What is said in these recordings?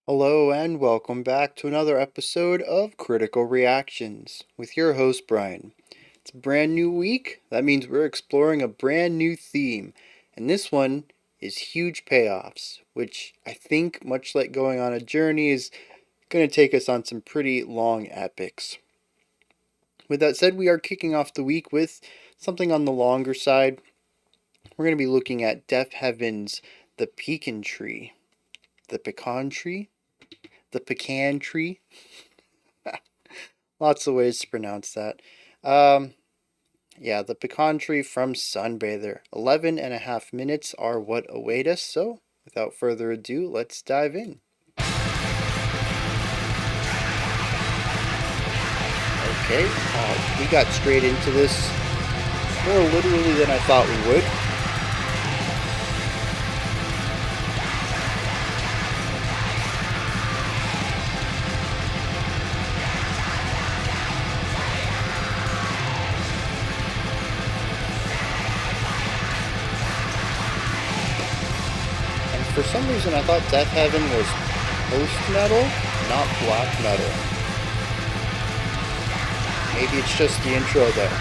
Hello and welcome back to another episode of Critical Reactions with your host Bryan. It's a brand new week. That means we're exploring a brand new theme, and this one is huge payoffs, which I think, much like going on a journey, is going to take us on some pretty long epics. With that said, we are kicking off the week with something on the longer side. We're going to be looking at Deafheaven's The Pecan Tree. The Pecan Tree? The Pecan Tree? Lots of ways to pronounce that. Um, yeah, the Pecan Tree from Sunbather. 11 and a half minutes are what await us, so without further ado, let's dive in. Okay, we got straight into this more literally than I thought we would. And for some reason, I thought Deafheaven was post-metal, not black metal. Maybe it's just the intro, though.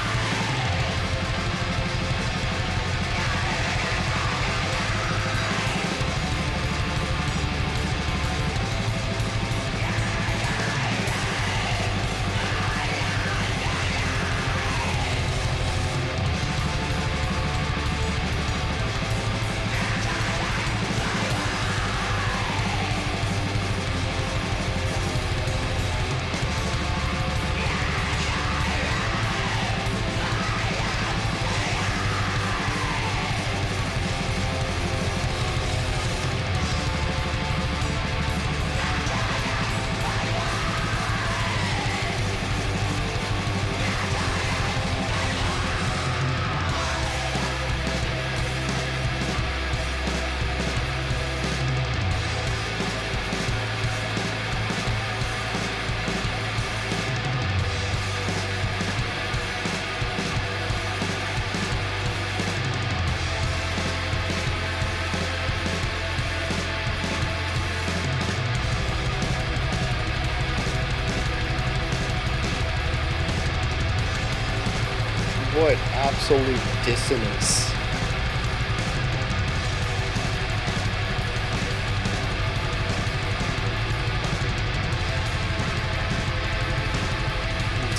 What absolute dissonance.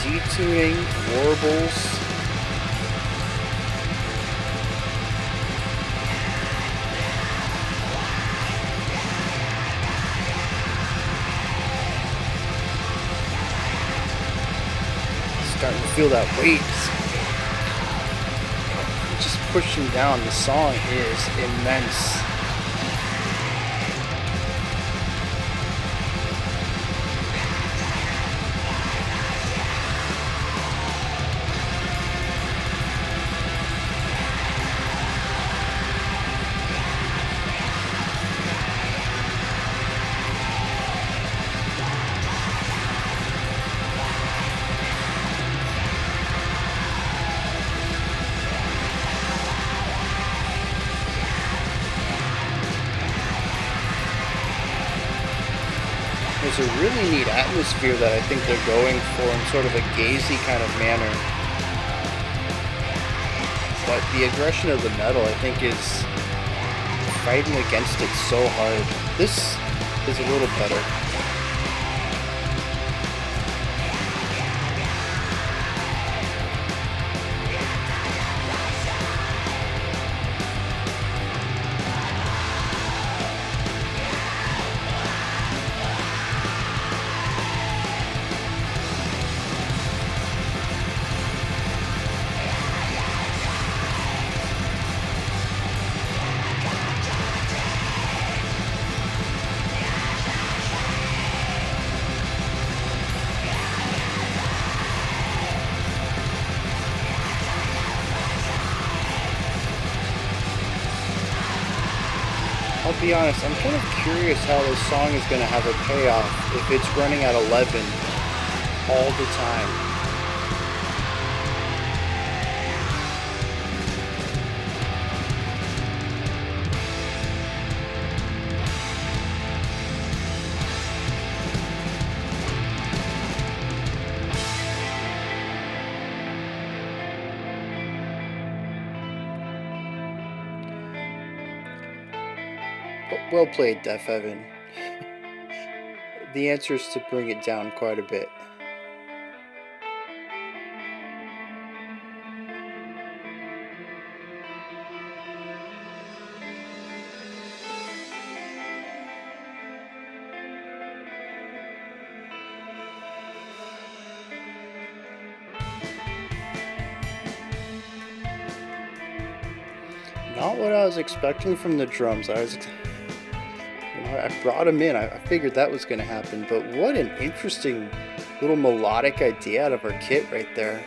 Detuning warbles. Starting to feel that weight. Just pushing down. The song is immense. There's a really neat atmosphere that I think they're going for in sort of a gazy kind of manner. But the aggression of the metal, I think, is fighting against it so hard. This is a little better. I'll be honest, I'm kind of curious how this song is going to have a payoff if it's running at 11 all the time. Well played, Deafheaven. The answer is to bring it down quite a bit. Not what I was expecting from the drums. I brought them in. I figured that was going to happen, but what an interesting little melodic idea out of our kit right there.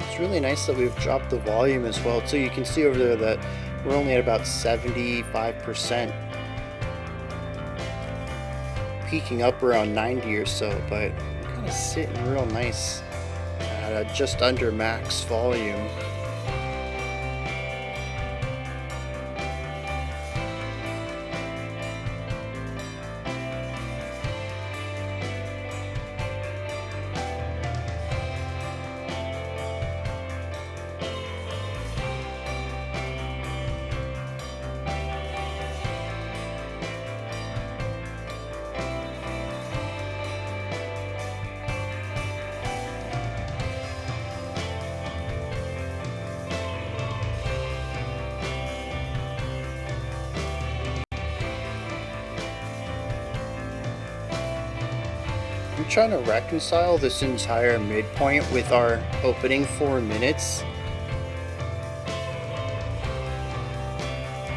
It's really nice that we've dropped the volume as well, so you can see over there that we're only at about 75%, peaking up around 90 or so, but we're kind of sitting real nice at just under max volume. I'm trying to reconcile this entire midpoint with our opening 4 minutes.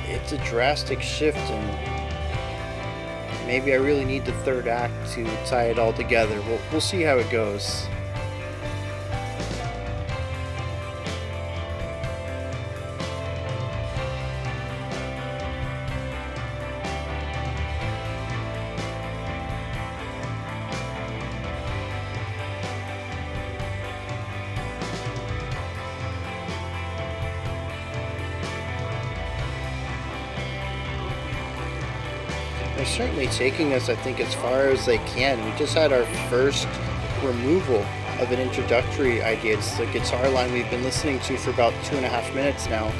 It's a drastic shift, and maybe I really need the third act to tie it all together. We'll see how it goes. They're certainly taking us, I think, as far as they can. We just had our first removal of an introductory idea. It's the guitar line we've been listening to for about 2.5 minutes now.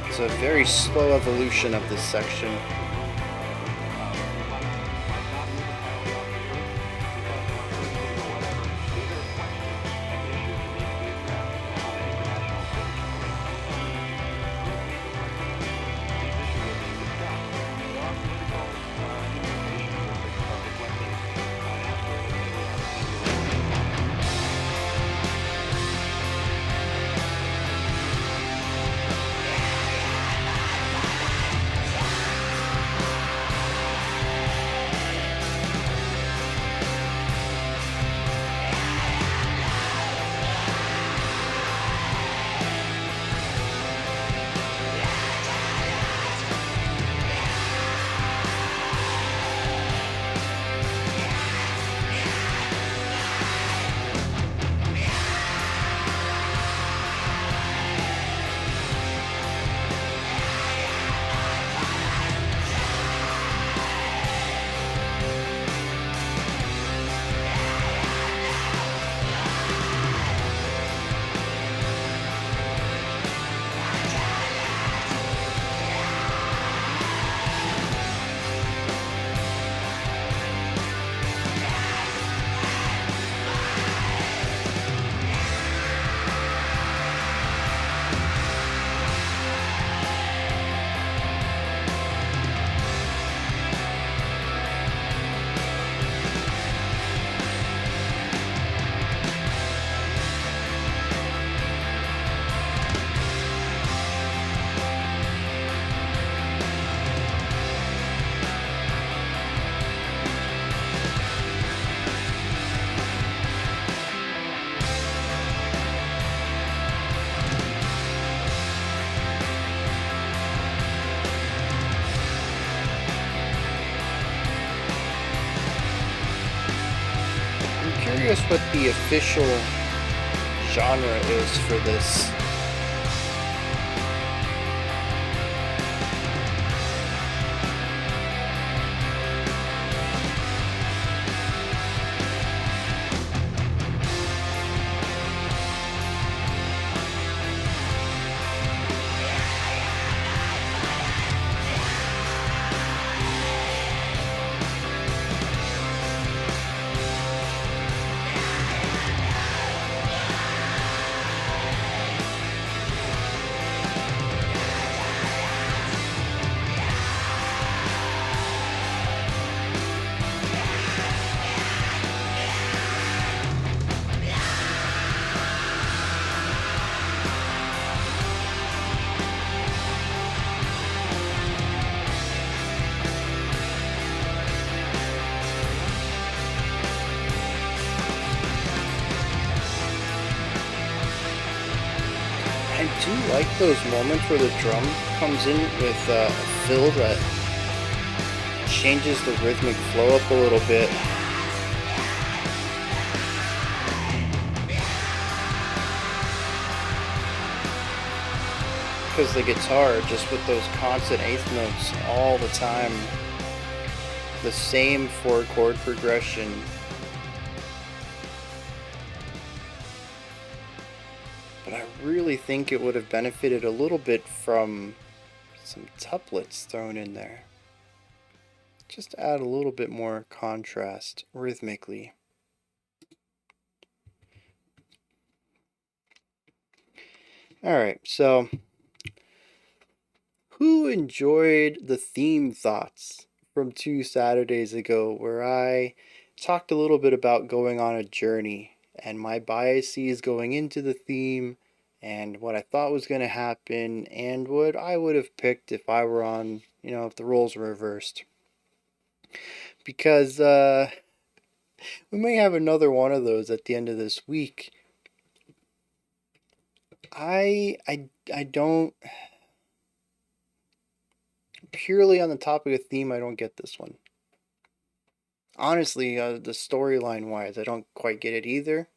It's a very slow evolution of this section. curious what the official genre is for this. I do like those moments where the drum comes in with a fill that changes the rhythmic flow up a little bit. Because the guitar, just with those constant eighth notes all the time, the same 4-chord progression. But I really think it would have benefited a little bit from some tuplets thrown in there. Just to add a little bit more contrast rhythmically. Alright, so who enjoyed the theme thoughts from 2 Saturdays ago where I talked a little bit about going on a journey and my biases going into the theme and what I thought was going to happen and what I would have picked if I were on, if the roles were reversed. Because we may have another one of those at the end of this week. I don't, purely on the topic of theme, I don't get this one. Honestly, the storyline wise, I don't quite get it either.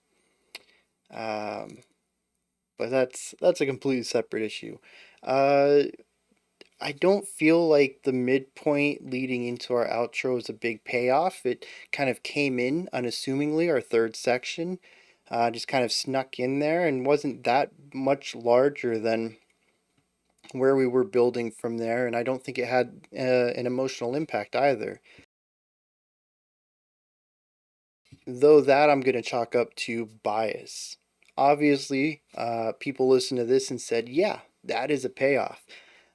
But that's a completely separate issue. I don't feel like the midpoint leading into our outro is a big payoff. It kind of came in unassumingly, our third section, just kind of snuck in there and wasn't that much larger than where we were building from there. And I don't think it had an emotional impact either. Though that I'm going to chalk up to bias. Obviously, people listened to this and said, yeah, that is a payoff.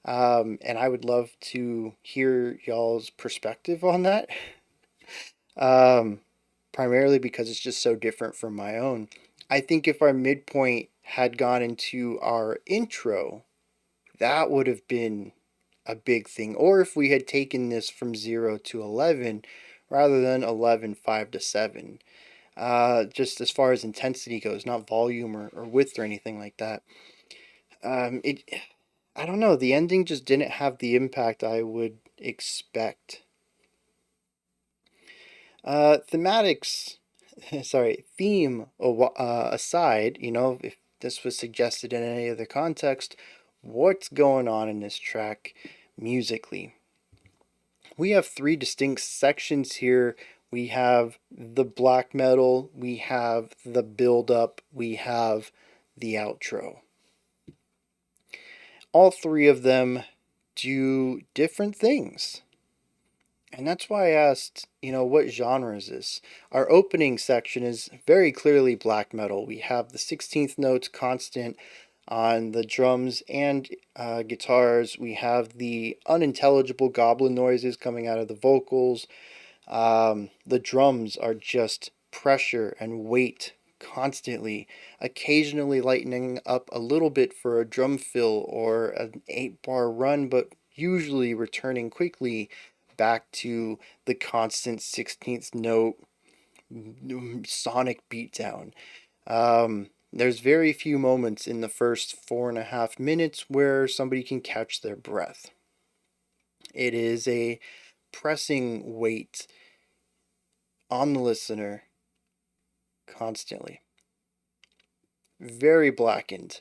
And I would love to hear y'all's perspective on that. Primarily because it's just so different from my own. I think if our midpoint had gone into our intro, that would have been a big thing. Or if we had taken this from 0 to 11 rather than 11, 5 to 7. Just as far as intensity goes, not volume or width or anything like that. I don't know, the ending just didn't have the impact I would expect. Thematics, theme aside, if this was suggested in any other context, what's going on in this track musically? We have 3 distinct sections here. We have the black metal, we have the build up, we have the outro. All 3 of them do different things. And that's why I asked, what genre is this? Our opening section is very clearly black metal. We have the 16th notes constant on the drums and guitars. We have the unintelligible goblin noises coming out of the vocals. The drums are just pressure and weight constantly, occasionally lightening up a little bit for a drum fill or an 8-bar run, but usually returning quickly back to the constant 16th note sonic beatdown. There's very few moments in the first 4.5 minutes where somebody can catch their breath. It is a pressing weight on the listener constantly. Very blackened.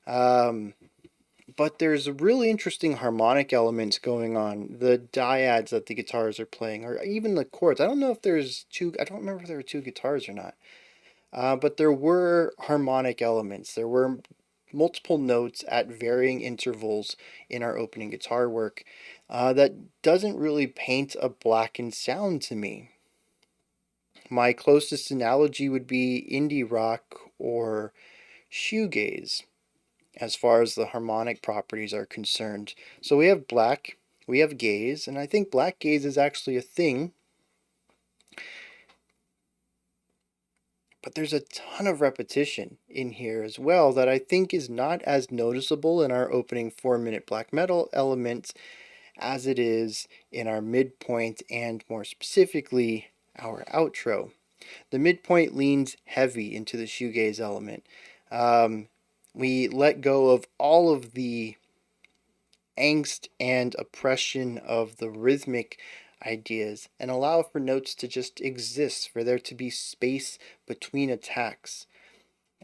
Um, but there's really interesting harmonic elements going on. The dyads that the guitars are playing, or even the chords. I don't know if there's two, I don't remember if there were two guitars or not. But there were harmonic elements. There were multiple notes at varying intervals in our opening guitar work that doesn't really paint a blackened sound to me. My closest analogy would be indie rock or shoegaze as far as the harmonic properties are concerned. So we have black, we have gaze, and I think black gaze is actually a thing. But there's a ton of repetition in here as well that I think is not as noticeable in our opening 4-minute black metal element as it is in our midpoint and more specifically our outro. The midpoint leans heavy into the shoegaze element. We let go of all of the angst and oppression of the rhythmic ideas and allow for notes to just exist, for there to be space between attacks,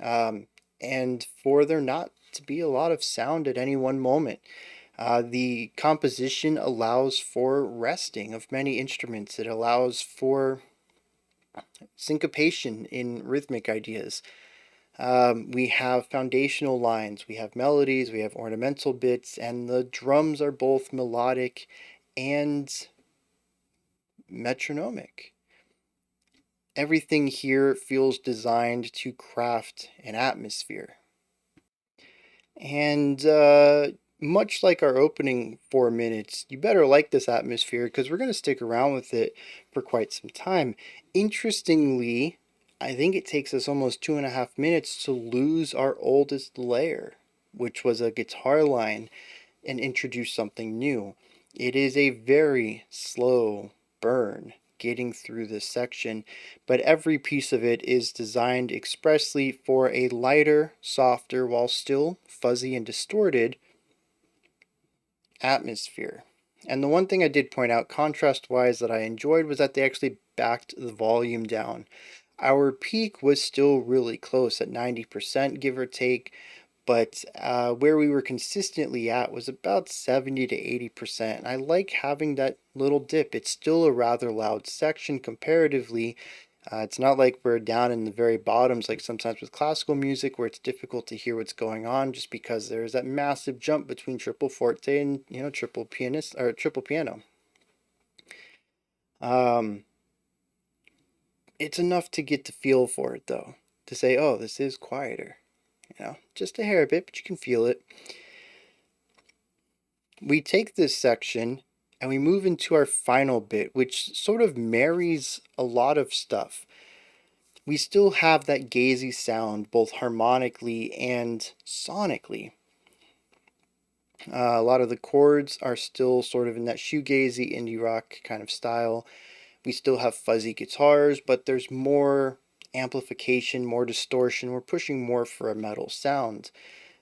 um, and for there not to be a lot of sound at any one moment. The composition allows for resting of many instruments. It allows for syncopation in rhythmic ideas. We have foundational lines, we have melodies, we have ornamental bits, and the drums are both melodic and metronomic. Everything here feels designed to craft an atmosphere. And much like our opening 4 minutes, you better like this atmosphere because we're going to stick around with it for quite some time. Interestingly, I think it takes us almost 2.5 minutes to lose our oldest layer, which was a guitar line, and introduce something new. It is a very slow burn getting through this section, but every piece of it is designed expressly for a lighter, softer, while still fuzzy and distorted atmosphere. And the one thing I did point out, contrast wise, that I enjoyed was that they actually backed the volume down. Our peak was still really close at 90%, give or take, but where we were consistently at was about 70 to 80%. And I like having that little dip. It's still a rather loud section comparatively. It's not like we're down in the very bottoms like sometimes with classical music where it's difficult to hear what's going on just because there's that massive jump between triple forte and triple pianist or triple piano. Um, it's enough to get the feel for it though, to say, oh, this is quieter. Just a hair bit, but you can feel it. We take this section and we move into our final bit, which sort of marries a lot of stuff. We still have that gazy sound, both harmonically and sonically. A lot of the chords are still sort of in that shoegazy indie rock kind of style. We still have fuzzy guitars, but there's more amplification, more distortion. We're pushing more for a metal sound.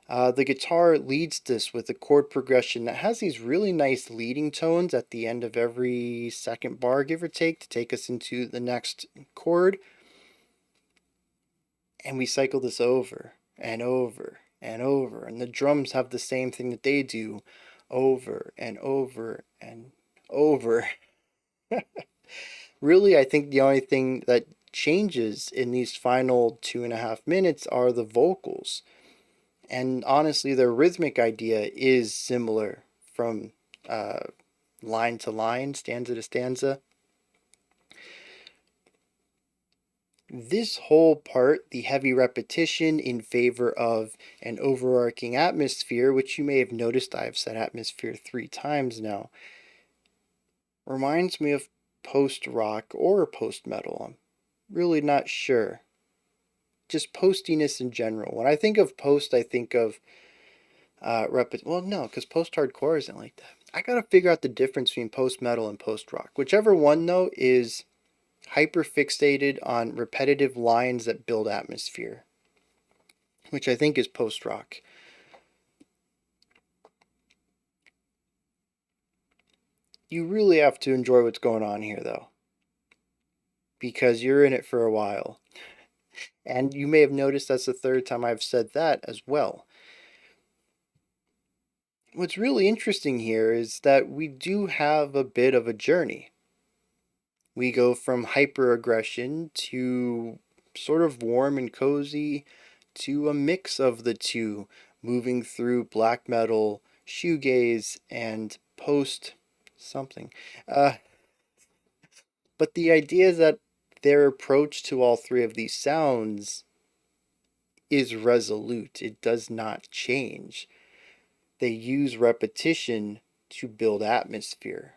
The guitar leads this with a chord progression that has these really nice leading tones at the end of every second bar, give or take, to take us into the next chord. And we cycle this over and over and over. And the drums have the same thing that they do over and over and over. Really, I think the only thing that changes in these final 2.5 minutes are the vocals. And honestly, the rhythmic idea is similar from line to line, stanza to stanza. This whole part, the heavy repetition in favor of an overarching atmosphere, which you may have noticed I've said atmosphere 3 times now, reminds me of post-rock or post-metal. I'm really not sure. Just postiness in general. When I think of post, I think of well, no, because post-hardcore isn't like that. I gotta figure out the difference between post-metal and post-rock. Whichever one, though, is hyper fixated on repetitive lines that build atmosphere, which I think is post-rock. You really have to enjoy what's going on here, though, because you're in it for a while. And you may have noticed that's the third time I've said that as well. What's really interesting here is that we do have a bit of a journey. We go from hyperaggression to sort of warm and cozy to a mix of the two, moving through black metal, shoegaze, and post something. Uh, but the idea is that their approach to all three of these sounds is resolute. It does not change. They use repetition to build atmosphere.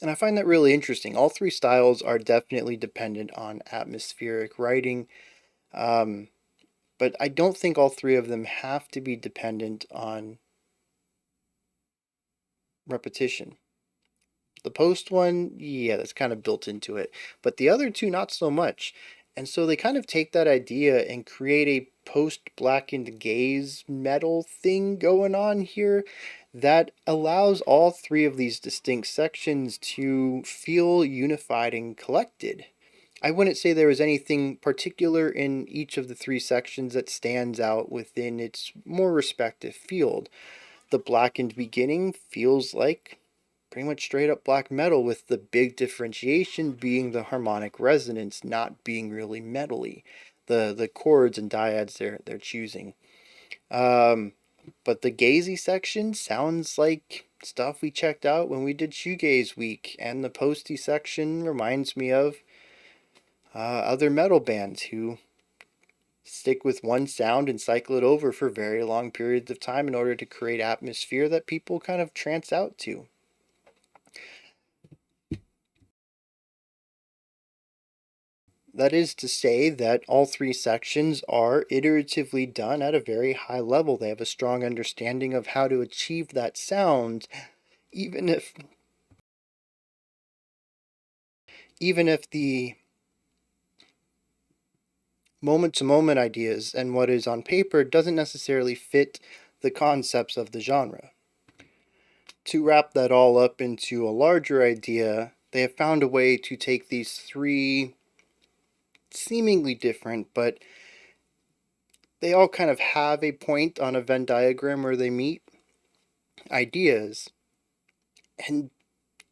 And I find that really interesting. All three styles are definitely dependent on atmospheric writing, um, but I don't think all three of them have to be dependent on repetition. The post one, yeah, that's kind of built into it, but the other two, not so much. And so they kind of take that idea and create a post blackened gaze metal thing going on here that allows all three of these distinct sections to feel unified and collected. I wouldn't say there is anything particular in each of the three sections that stands out within its more respective field. The blackened beginning feels like pretty much straight up black metal, with the big differentiation being the harmonic resonance not being really metally, the chords and dyads they're choosing. Um, but the gazy section sounds like stuff we checked out when we did Shoegaze Week, and the posty section reminds me of other metal bands who stick with one sound and cycle it over for very long periods of time in order to create atmosphere that people kind of trance out to. That is to say that all three sections are iteratively done at a very high level. They have a strong understanding of how to achieve that sound, even if even if the moment to moment ideas and what is on paper doesn't necessarily fit the concepts of the genre. To wrap that all up into a larger idea, they have found a way to take these three seemingly different, but they all kind of have a point on a Venn diagram where they meet, ideas, and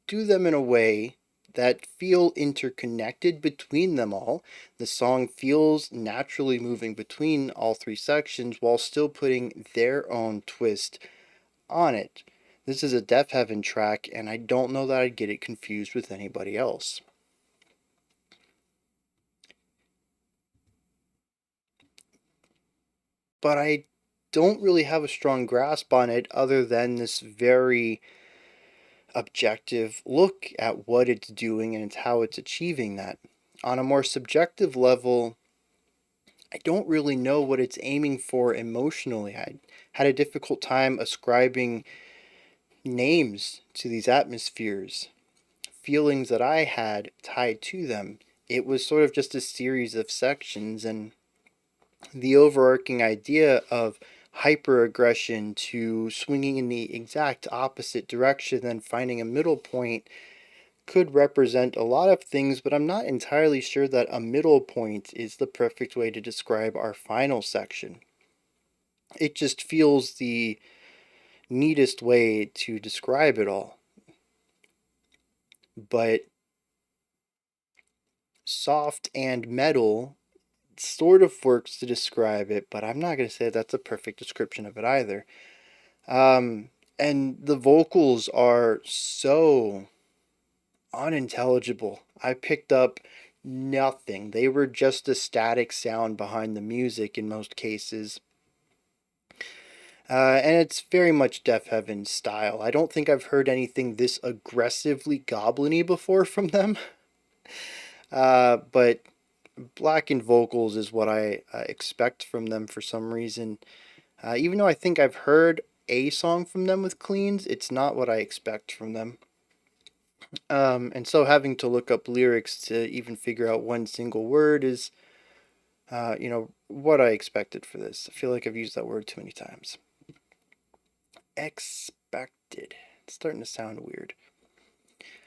do them in a way that feel interconnected between them all. The song feels naturally moving between all three sections while still putting their own twist on it. This is a Deafheaven track, and I don't know that I'd get it confused with anybody else. But I don't really have a strong grasp on it other than this very objective look at what it's doing and how it's achieving that. On a more subjective level, I don't really know what it's aiming for emotionally. I had a difficult time ascribing names to these atmospheres, feelings that I had tied to them. It was sort of just a series of sections, and the overarching idea of hyperaggression to swinging in the exact opposite direction and finding a middle point could represent a lot of things, but I'm not entirely sure that a middle point is the perfect way to describe our final section. It just feels the neatest way to describe it all. But soft and metal sort of works to describe it, but I'm not going to say that's a perfect description of it either. Um, and the vocals are so unintelligible. I picked up nothing. They were just a static sound behind the music in most cases. And it's very much Deafheaven style. I don't think I've heard anything this aggressively goblin-y before from them. But blackened vocals is what I expect from them for some reason. Even though I think I've heard a song from them with cleans, it's not what I expect from them. And so having to look up lyrics to even figure out one single word is, what I expected for this. I feel like I've used that word too many times. Expected. It's starting to sound weird.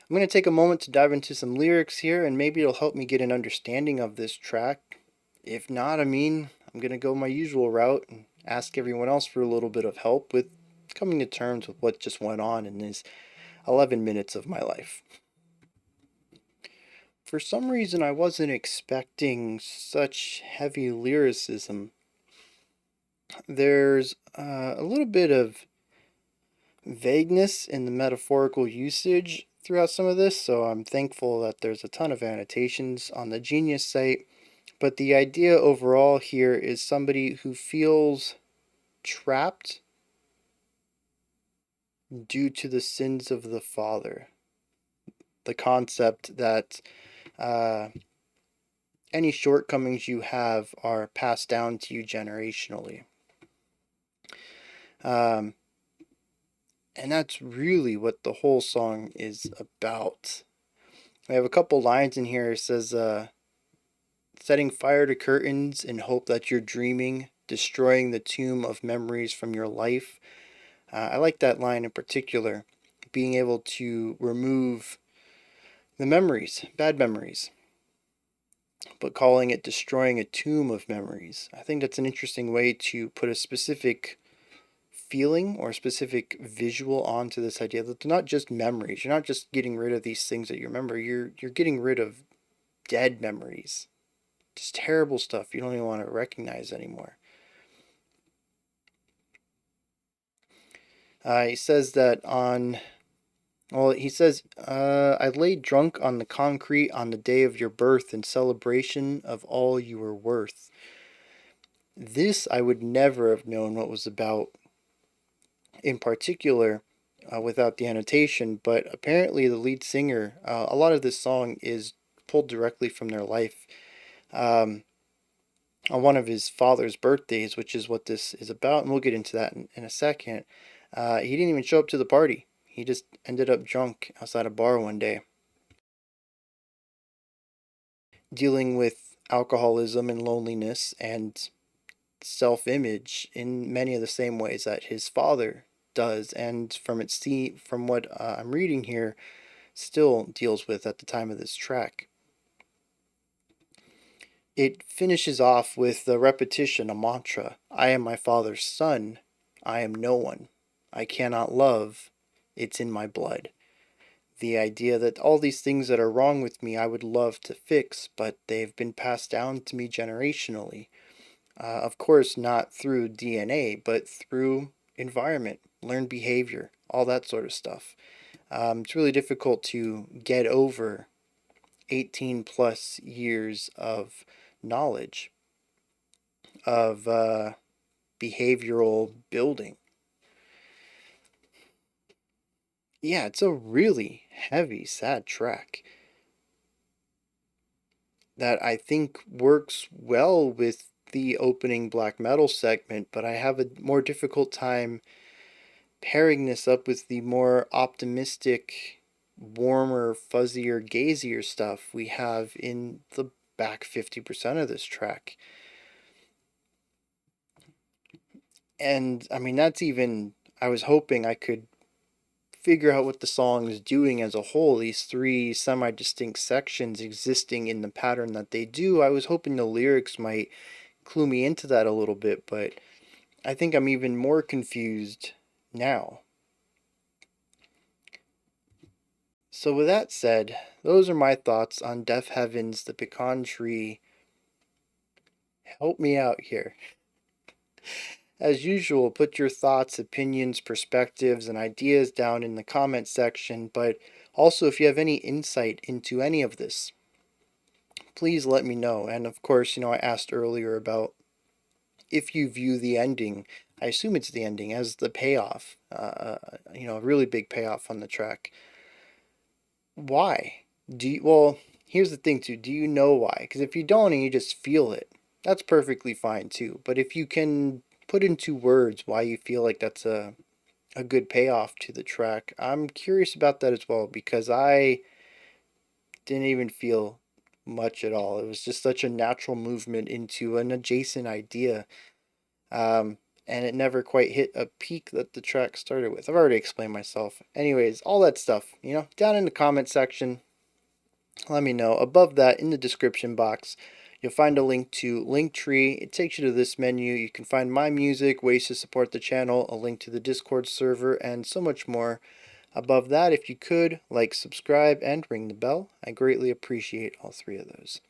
I'm going to take a moment to dive into some lyrics here, and maybe it'll help me get an understanding of this track. If not, I'm going to go my usual route and ask everyone else for a little bit of help with coming to terms with what just went on in these 11 minutes of my life. For some reason, I wasn't expecting such heavy lyricism. There's a little bit of vagueness in the metaphorical usage throughout some of this, so I'm thankful that there's a ton of annotations on the Genius site. But the idea overall here is somebody who feels trapped due to the sins of the father. The concept that uh, any shortcomings you have are passed down to you generationally. Um, and that's really what the whole song is about. We have a couple lines in here. It says, setting fire to curtains in hope that you're dreaming, destroying the tomb of memories from your life. I like that line in particular, being able to remove the memories, bad memories, but calling it destroying a tomb of memories. I think that's an interesting way to put a specific feeling or a specific visual onto this idea that they're not just memories. You're not just getting rid of these things that you remember. You're getting rid of dead memories. Just terrible stuff you don't even want to recognize anymore. He says that on Well, he says, I lay drunk on the concrete on the day of your birth in celebration of all you were worth. This I would never have known what was about in particular without the annotation, but apparently the lead singer, a lot of this song is pulled directly from their life. Um, on one of his father's birthdays, which is what this is about, and we'll get into that in a second, he didn't even show up to the party. He just ended up drunk outside a bar one day, dealing with alcoholism and loneliness and self image in many of the same ways that his father does, and from what I'm reading here, still deals with at the time of this track. It finishes off with the repetition, a mantra: I am my father's son. I am no one. I cannot love. It's in my blood. The idea that all these things that are wrong with me I would love to fix, but they've been passed down to me generationally. Of course, not through DNA, but through environment, learned behavior, all that sort of stuff. It's really difficult to get over 18 plus years of knowledge of behavioral building. Yeah, it's a really heavy, sad track that I think works well with the opening black metal segment, but I have a more difficult time pairing this up with the more optimistic, warmer, fuzzier, gazier stuff we have in the back 50% of this track. And that's even, I was hoping I could figure out what the song is doing as a whole, these three semi distinct sections existing in the pattern that they do. I was hoping the lyrics might clue me into that a little bit, but I think I'm even more confused now. So, with that said, those are my thoughts on Deafheaven's The Pecan Tree. Help me out here. As usual, put your thoughts, opinions, perspectives, and ideas down in the comment section, but also if you have any insight into any of this, please let me know. And of course, I asked earlier about if you view the ending, I assume it's the ending, as the payoff, a really big payoff on the track. Why? Well, here's the thing too. Do you know why? Because if you don't and you just feel it, that's perfectly fine too. But if you can put into words why you feel like that's a good payoff to the track, I'm curious about that as well, because I didn't even feel much at all. It was just such a natural movement into an adjacent idea. and it never quite hit a peak that the track started with. I've already explained myself. Anyways, all that stuff, down in the comment section, let me know. Above that, in the description box, you'll find a link to Linktree. It takes you to this menu. You can find my music, ways to support the channel, a link to the Discord server, and so much more. Above that, if you could, like, subscribe, and ring the bell. I greatly appreciate all three of those.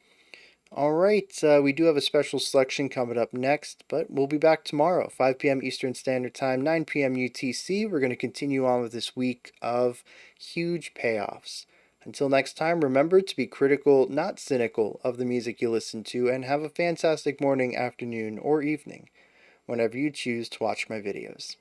Alright, we do have a special selection coming up next, but we'll be back tomorrow, 5 p.m. Eastern Standard Time, 9 p.m. UTC. We're going to continue on with this week of huge payoffs. Until next time, remember to be critical, not cynical, of the music you listen to, and have a fantastic morning, afternoon, or evening, whenever you choose to watch my videos.